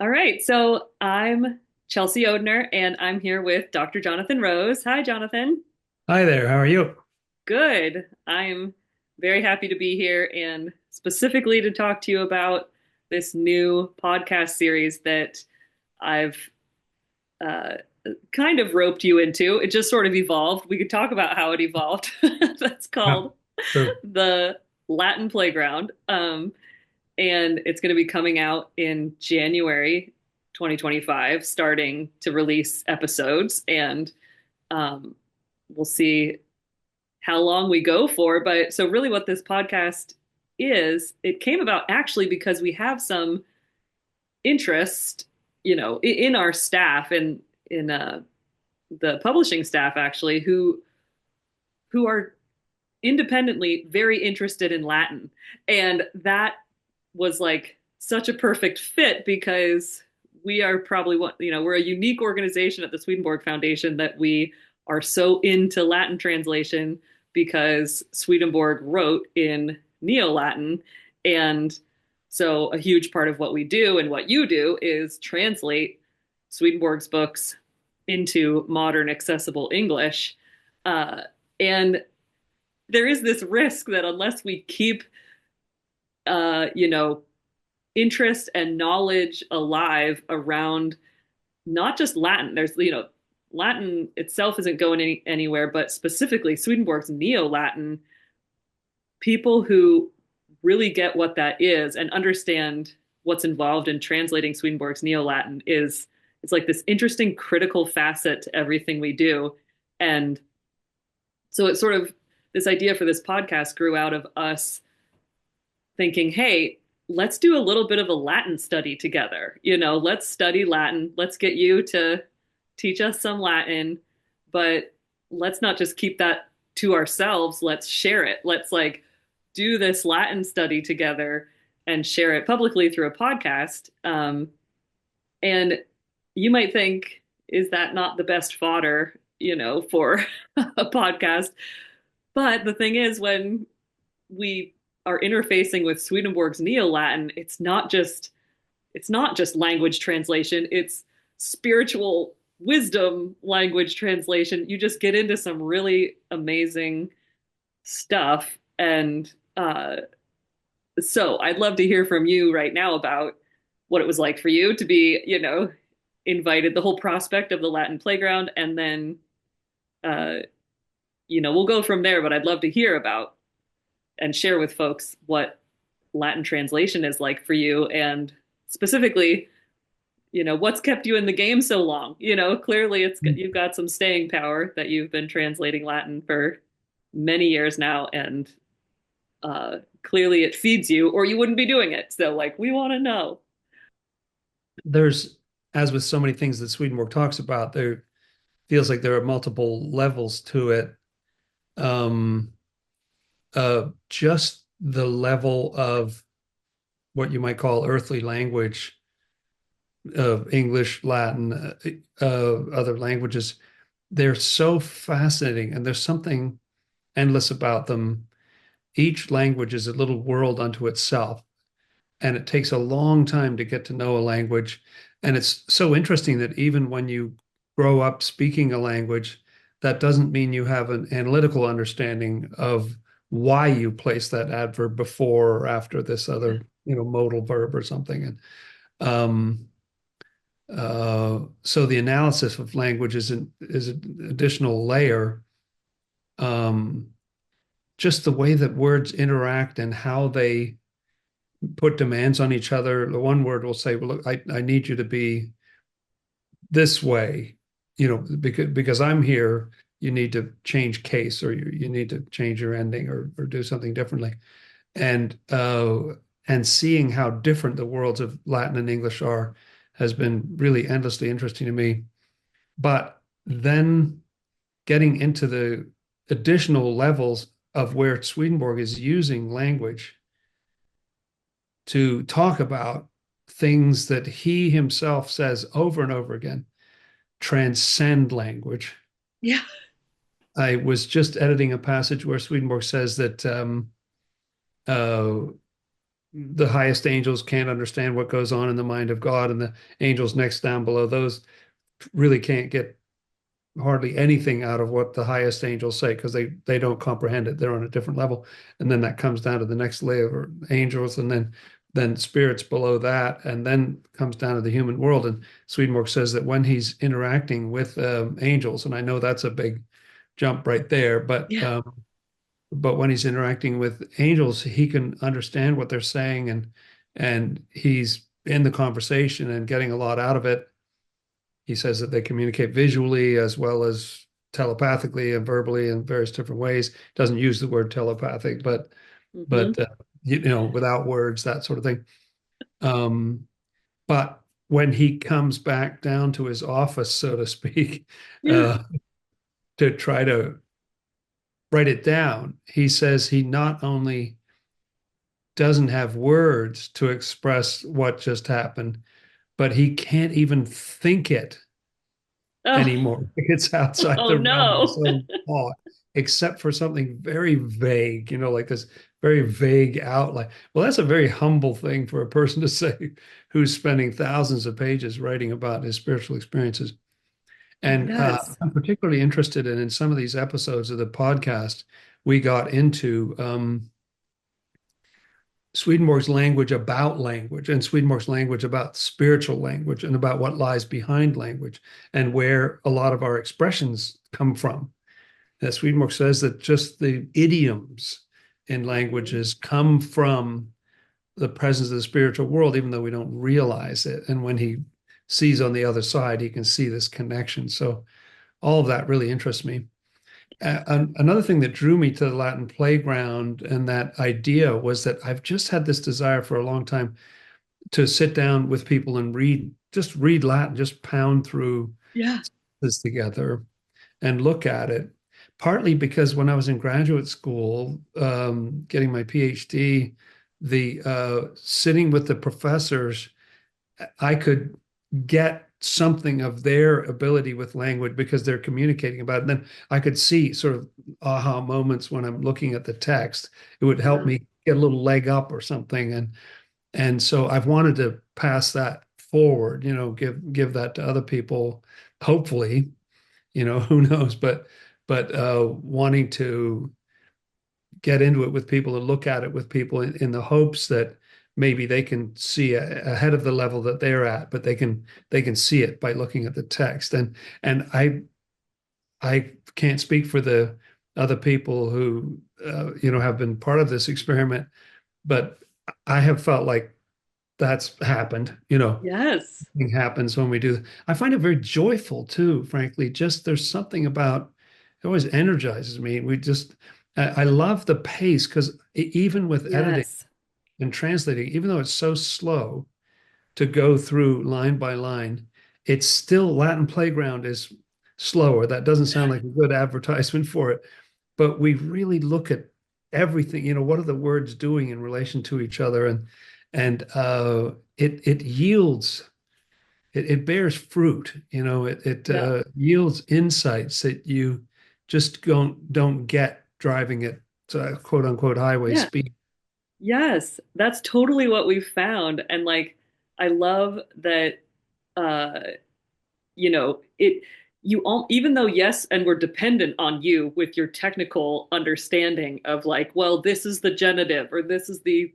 All right, so I'm Chelsea Odhner, and I'm here with Dr. Jonathan Rose. Hi, Jonathan. Hi there, how are you? Good. I'm very happy to be here and specifically to talk to you about this new podcast series that I've uh, kind of roped you into. It just sort of evolved. We could talk about how it evolved. That's Yeah, called sure. the Latin Playground. And it's going to be coming out in January 2025, starting to release episodes, and um, we'll see how long we go for. But so, really, what this podcast is, it came about actually because we have some interest, in our staff and in the publishing staff actually, who are independently very interested in Latin. And that was like such a perfect fit because we are probably one, we're a unique organization at the Swedenborg Foundation that we are so into Latin translation because Swedenborg wrote in Neo Latin. And so a huge part of what we do and what you do is translate Swedenborg's books into modern accessible English. And there is this risk that unless we keep uh, you know, interest and knowledge alive around not just Latin. Latin itself isn't going anywhere, but specifically Swedenborg's Neo Latin, people who really get what that is and understand what's involved in translating Swedenborg's Neo Latin is it's like this interesting critical facet to everything we do. And so it's sort of this idea for this podcast grew out of us thinking, hey, let's do a little bit of a Latin study together. Let's study Latin. Let's get you to teach us some Latin, but let's not just keep that to ourselves. Let's share it. Let's like do this Latin study together and share it publicly through a podcast. And you might think, is that not the best fodder, for a podcast? But the thing is, when we are interfacing with Swedenborg's Neo-Latin, it's not just language translation, it's spiritual wisdom language translation. You just get into some really amazing stuff. And so I'd love to hear from you right now about what it was like for you to be, invited, the whole prospect of the Latin playground, and then uh, we'll go from there, but I'd love to hear about and share with folks what Latin translation is like for you, and specifically, what's kept you in the game so long. Clearly you've got some staying power that you've been translating Latin for many years now, and clearly it feeds you, or you wouldn't be doing it. So, like, we want to know. There's, as with so many things that Swedenborg talks about, there feels like there are multiple levels to it. Um, just the level of what you might call earthly language of English, Latin, other languages, they're so fascinating and there's something endless about them. Each language is a little world unto itself. And it takes a long time to get to know a language. And it's so interesting that even when you grow up speaking a language, that doesn't mean you have an analytical understanding of why you place that adverb before or after this other, modal verb or something. And so the analysis of language is an additional layer. Um, just the way that words interact and how they put demands on each other. The one word will say, well, look, I need you to be this way, because I'm here, you need to change case or you need to change your ending or do something differently. And and seeing how different the worlds of Latin and English are has been really endlessly interesting to me. But then getting into the additional levels of where Swedenborg is using language to talk about things that he himself says over and over again transcend language. Yeah. I was just editing a passage where Swedenborg says that uh, the highest angels can't understand what goes on in the mind of God, and the angels next down below those really can't get hardly anything out of what the highest angels say because they don't comprehend it. They're on a different level. And then that comes down to the next layer of angels, and then spirits below that, and then comes down to the human world. And Swedenborg says that when he's interacting with angels, and I know that's a big jump right there, Yeah. but when he's interacting with angels, he can understand what they're saying, and he's in the conversation and getting a lot out of it. He says that they communicate visually as well as telepathically and verbally in various different ways. Doesn't use the word telepathic, Hmm. but without words, that sort of thing. Um, but when he comes back down to his office, so to speak, Yeah. uh, to try to write it down, he says he not only doesn't have words to express what just happened, but he can't even think it Oh, anymore. It's outside oh the realm of his no. own thought, except for something very vague, like this very vague outline. Well, that's a very humble thing for a person to say who's spending thousands of pages writing about his spiritual experiences. And Yes. I'm particularly interested in some of these episodes of the podcast, we got into Swedenborg's language and Swedenborg's language about spiritual language and about what lies behind language and where a lot of our expressions come from. Swedenborg says that just the idioms in Mhm. languages come from the presence of the spiritual world, even though we don't realize it. And when he sees on the other side, he can see this connection. So all of that really interests me. Another thing that drew me to the Latin playground and that idea was that I've just had this desire for a long time to sit down with people and just read Latin, just pound through Yeah. this together and look at it. Partly because when I was in graduate school, getting my PhD, the sitting with the professors, I could get something of their ability with language because they're communicating about it. And then I could see sort of aha moments when I'm looking at the text. It would help Yeah. me get a little leg up or something. And so I've wanted to pass that forward, give that to other people, hopefully, who knows, but wanting to get into it with people and look at it with people in the hopes that maybe they can see ahead of the level that they're at, but they can see it by looking at the text. And I can't speak for the other people who have been part of this experiment, but I have felt like that's happened. Yes. Thing happens when we do. I find it very joyful too, frankly. Just there's something about it always energizes me. I love the pace because even with editing Yes. and translating, even though it's so slow to go through line by line, it's still Latin Playground is slower. That doesn't sound like a good advertisement for it, but we really look at everything. What are the words doing in relation to each other, and it yields it bears fruit. It Yeah. yields insights that you just don't get driving at quote unquote highway Yeah. speed. Yes. That's totally what we've found. And like, I love that, uh, it, you all, even though, yes, and we're dependent on you with your technical understanding of like, well, this is the genitive or this is the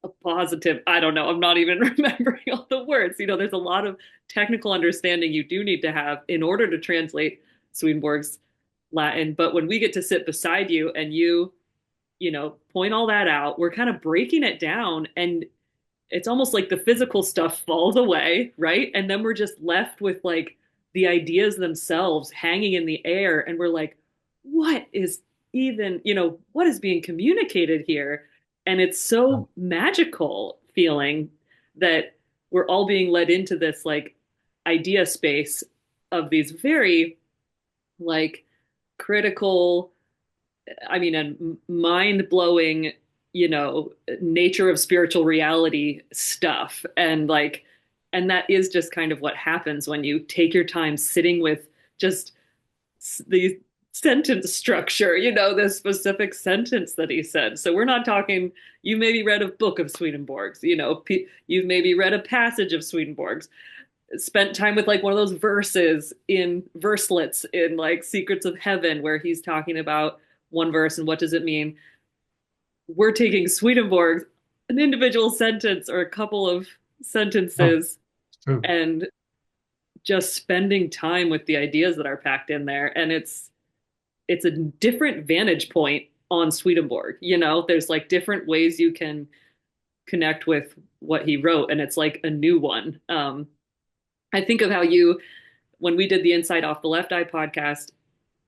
a positive. I don't know. I'm not even remembering all the words. There's a lot of technical understanding you do need to have in order to translate Swedenborg's Latin. But when we get to sit beside you and point all that out, we're kind of breaking it down, and it's almost like the physical stuff falls away, right? And then we're just left with like the ideas themselves hanging in the air. And we're like, what is what is being communicated here? And it's so magical feeling that we're all being led into this like idea space of these very like critical, I mean, and mind blowing, nature of spiritual reality stuff. And that is just kind of what happens when you take your time sitting with just these sentence structure, this specific sentence that he said. So we're not talking, you maybe read a book of Swedenborg's, you've maybe read a passage of Swedenborg's, spent time with like one of those verses in verselets in like Secrets of Heaven, where he's talking about one verse and what does it mean. We're taking Swedenborg, an individual sentence or a couple of Oh, sentences, it's true. and just spending time with the ideas that are packed in there. And it's a different vantage point on Swedenborg. There's like different ways you can connect with what he wrote, and it's like a new one. I think of how when we did the Inside Off the Left Eye podcast,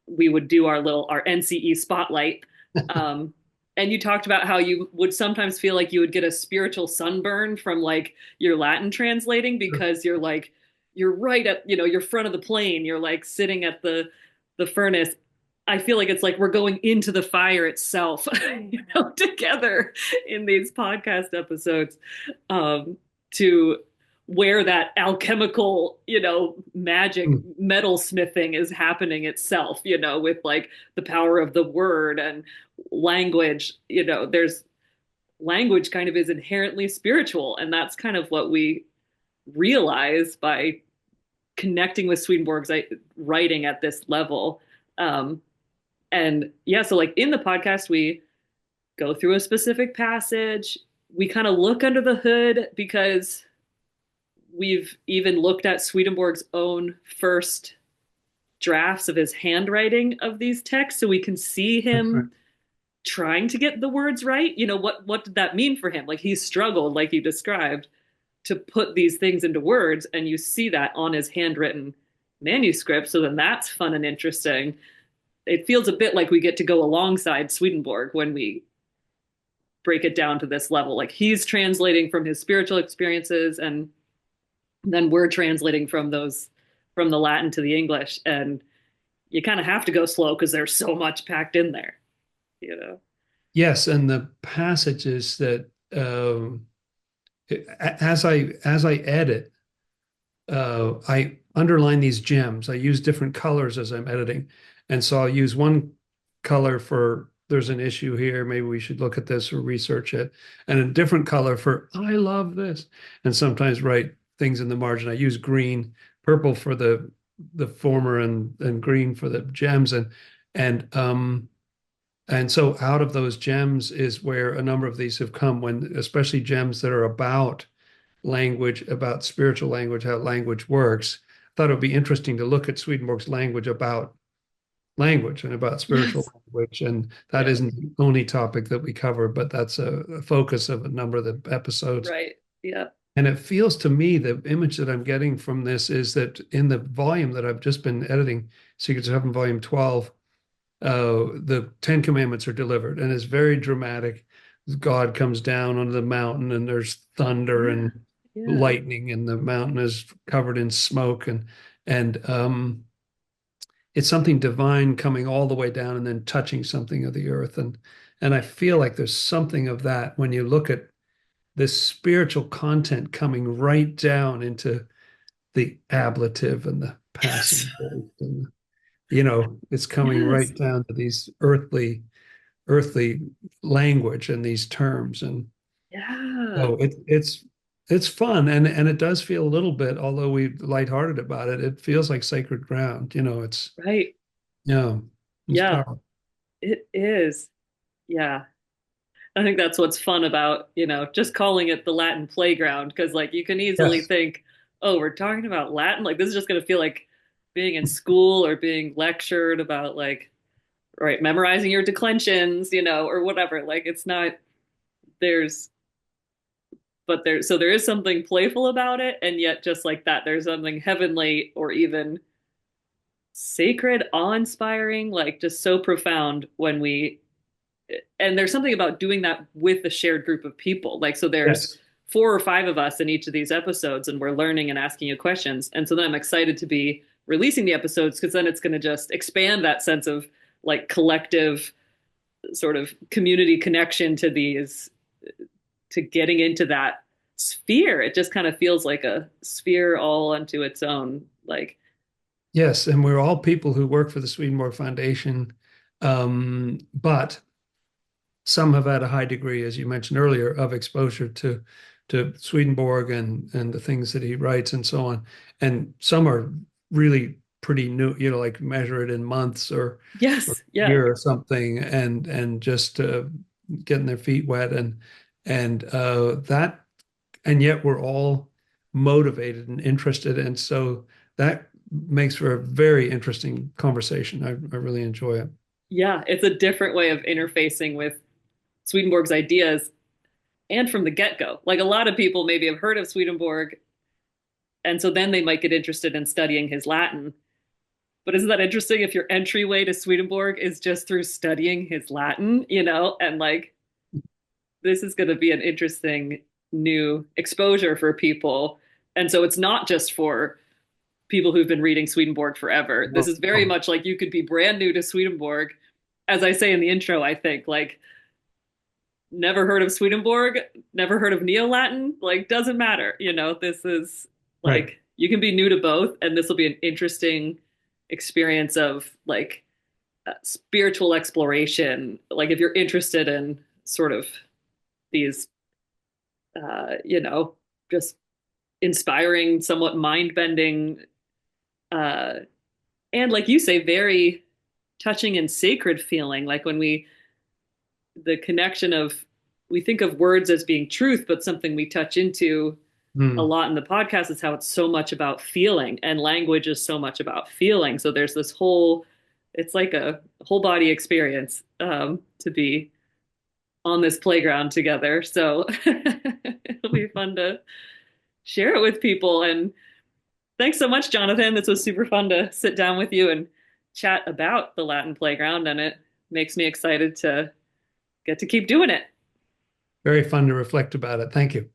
we would do our NCE spotlight. Um, and you talked about how you would sometimes feel like you would get a spiritual sunburn from like your Latin translating, because you're right at, you're front of the plane. You're like sitting at the furnace. I feel like it's like we're going into the fire itself, together in these podcast episodes, to where that alchemical, magic Mm. metal smithing is happening itself, with like the power of the word and language. There's language kind of is inherently spiritual. And that's kind of what we realize by connecting with Swedenborg's writing at this level. And yeah, so like in the podcast, we go through a specific passage. We kind of look under the hood because we've even looked at Swedenborg's own first drafts of his handwriting of these texts, so we can see That's right. him trying to get the words right. What did that mean for him? Like he struggled, like you described, to put these things into words, and you see that on his handwritten manuscript. So then that's fun and interesting. It feels a bit like we get to go alongside Swedenborg when we break it down to this level. Like he's translating from his spiritual experiences, and then we're translating from the Latin to the English. And you kind of have to go slow because there's so much packed in there, you know? Yes, and the passages that as I edit, I underline these gems. I use different colors as I'm editing, and so I'll use one color for there's an issue here. Maybe we should look at this or research it, and a different color for I love this. And sometimes write things in the margin. I use green, purple for the former, and green for the gems, and and so out of those gems is where a number of these have come, when especially gems that are about language, about spiritual language, how language works. I thought it would be interesting to look at Swedenborg's language about language and about spiritual Yes. language. And that Yeah. isn't the only topic that we cover, but that's a focus of a number of the episodes. Right. Yeah. And it feels to me the image that I'm getting from this is that in the volume that I've just been editing, Secrets of Heaven, Volume 12, the Ten Commandments are delivered, and it's very dramatic. God comes down on the mountain, and there's thunder Yeah. and Yeah. lightning, and the mountain is covered in smoke, and it's something divine coming all the way down and then touching something of the earth, and I feel like there's something of that when you look at this spiritual content coming right down into the ablative and the passive Yes. voice, and it's coming Yes. right down to these earthly language and these terms. And Yeah. so it's fun, and it does feel a little bit, although we lighthearted about it, it feels like sacred ground. Right. Yeah, it's Yeah. powerful. It is. Yeah. I think that's what's fun about, just calling it the Latin playground, because like you can easily Yes. think, oh, we're talking about Latin. Like this is just going to feel like being in school or being lectured about like, right, memorizing your declensions, or whatever. Like it's not, there's, so there is something playful about it. And yet just like that, there's something heavenly or even sacred, awe-inspiring, like just so profound when and there's something about doing that with a shared group of people. Like, so there's Yes. 4 or 5 of us in each of these episodes, and we're learning and asking you questions. And so then I'm excited to be releasing the episodes, because then it's going to just expand that sense of like collective sort of community connection to to getting into that sphere. It just kind of feels like a sphere all unto its own. Like Yes, and we're all people who work for the Swedenborg Foundation, but some have had a high degree, as you mentioned earlier, of exposure to Swedenborg and the things that he writes and so on. And some are really pretty new, like measure it in months or Yes, yeah, year or something, and just getting their feet wet and that, and yet we're all motivated and interested, and so that makes for a very interesting conversation. I really enjoy it. yeah. It's a different way of interfacing with Swedenborg's ideas and from the get-go. Like a lot of people maybe have heard of Swedenborg, and so then they might get interested in studying his Latin. But isn't that interesting if your entryway to Swedenborg is just through studying his Latin, and like this is going to be an interesting new exposure for people. And so it's not just for people who've been reading Swedenborg forever. This is very much like you could be brand new to Swedenborg. As I say in the intro, I think like never heard of Swedenborg, never heard of Neo Latin, like doesn't matter. This is Right. like you can be new to both, and this will be an interesting experience of like spiritual exploration. Like if you're interested in sort of these, just inspiring, somewhat mind bending, uh, and like you say, very touching and sacred feeling. Like the connection of, we think of words as being truth, but something we touch into a Hmm. lot in the podcast is how it's so much about feeling, and language is so much about feeling. So there's this whole, it's like a whole body experience to be on this playground together. So it'll be fun to share it with people. And thanks so much, Jonathan. This was super fun to sit down with you and chat about the Latin playground. And it makes me excited to get to keep doing it. Very fun to reflect about it. Thank you.